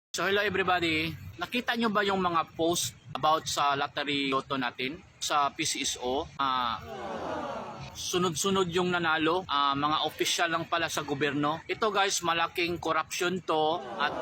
So hello everybody, nakita nyo ba yung mga post about sa lottery lotto natin sa PCSO? Sunod-sunod yung nanalo, mga official lang pala sa gobyerno. Ito guys, malaking corruption to at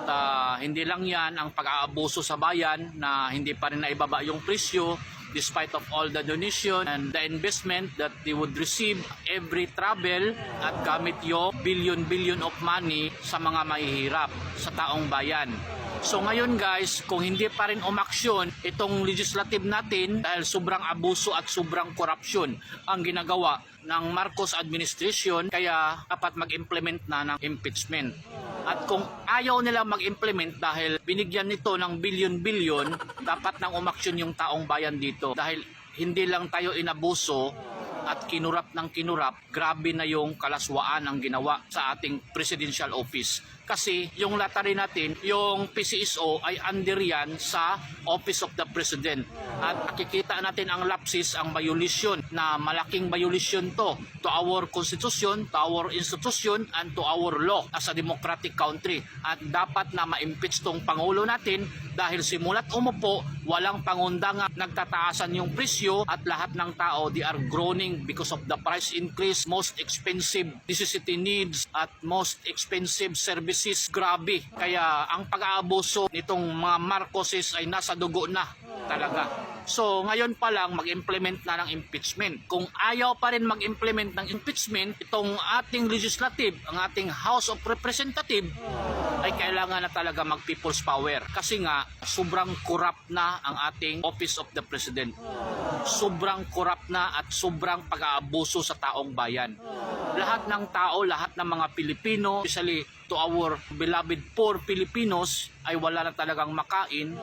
hindi lang yan ang pag-aabuso sa bayan na hindi pa rin naibaba yung presyo despite of all the donation and the investment that they would receive every travel at gamit yung billion of money sa mga mahihirap sa taong bayan. So ngayon guys, kung hindi pa rin umaksyon itong legislative natin dahil sobrang abuso at sobrang korupsyon ang ginagawa ng Marcos administration, kaya dapat mag-implement na ng impeachment. At kung ayaw nila mag-implement dahil binigyan nito ng billion, dapat nang umaksyon yung taong bayan dito dahil hindi lang tayo inabuso at kinurap ng kinurap, grabe na yung kalaswaan ang ginawa sa ating presidential office. Kasi yung lottery natin, yung PCSO ay under yan sa Office of the President. At nakikita natin ang lapses, ang violation, na malaking violation to our constitution, to our institution, and to our law as a democratic country. At dapat na ma-impeach tong Pangulo natin dahil simulat umupo, walang pangundangan, nagtataasan yung presyo at lahat ng tao, they are groaning because of the price increase, most expensive necessity needs at most expensive services. Grabe. Kaya ang pag-aabuso nitong mga Marcoses ay nasa dugo na talaga. So ngayon pa lang mag-implement na ng impeachment. Kung ayaw pa rin mag-implement ng impeachment, itong ating legislative, ang ating House of Representatives, ay kailangan na talaga mag-people's power. Kasi nga, sobrang corrupt na ang ating Office of the President. Sobrang corrupt na at sobrang pag-aabuso sa taong bayan. Lahat ng tao, lahat ng mga Pilipino, especially to our beloved poor Filipinos, ay wala na talagang makain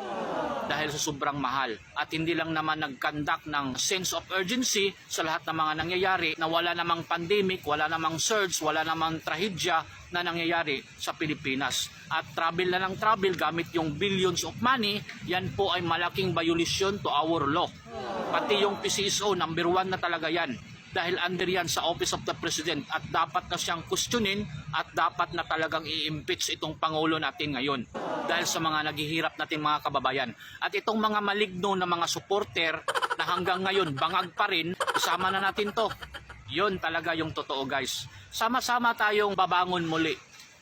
dahil sa sobrang mahal. At hindi lang naman nag-conduct ng sense of urgency sa lahat ng mga nangyayari na wala namang pandemic, wala namang surge, wala namang trahedya na nangyayari sa Pilipinas. At travel na ng travel gamit yung billions of money, yan po ay malaking violation to our law. Pati yung PCSO, number 1 na talaga yan. Dahil under yan sa Office of the President at dapat na siyang questionin at dapat na talagang i-impeach itong Pangulo natin ngayon dahil sa mga naghihirap natin mga kababayan. At itong mga maligno na mga supporter na hanggang ngayon bangag pa rin, isama na natin to. Yun talaga yung totoo guys. Sama-sama tayong babangon muli.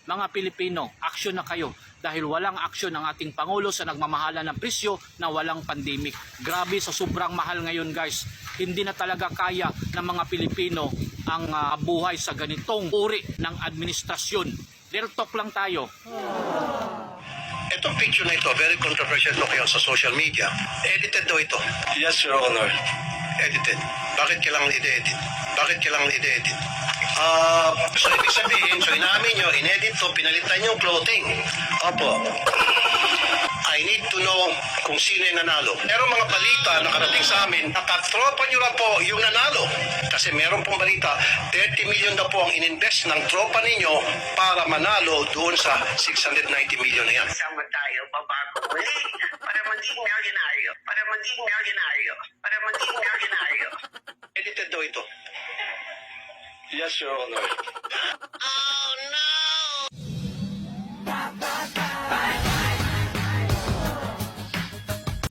Mga Pilipino, aksyon na kayo dahil walang aksyon ang ating Pangulo sa nagmamahalan ng presyo na walang pandemic. Grabe sa sobrang mahal ngayon guys. Hindi na talaga kaya ng mga Pilipino ang buhay sa ganitong uri ng administrasyon. Real talk lang tayo. Itong picture na ito, very controversial ito kayo sa social media. Edited daw ito. Yes, Your Honor. Edited. Bakit kailangan i-edit? Bakit kailangan i-edit? So ibig sabihin, so inamin nyo, inedit to, pinalitan yung clothing. Opo. I need to know kung sino yung nanalo. Merong mga balita nakarating sa amin, nakatropa nyo lang po yung nanalo. Kasi meron pong balita, 30 million na po ang ininvest ng tropa ninyo para manalo doon sa 690 million na yan. Sama tayo, babago muli, para maging milyonaryo, para maging milyonaryo, para maging milyonaryo. Edited daw ito. Yes, Your Honor.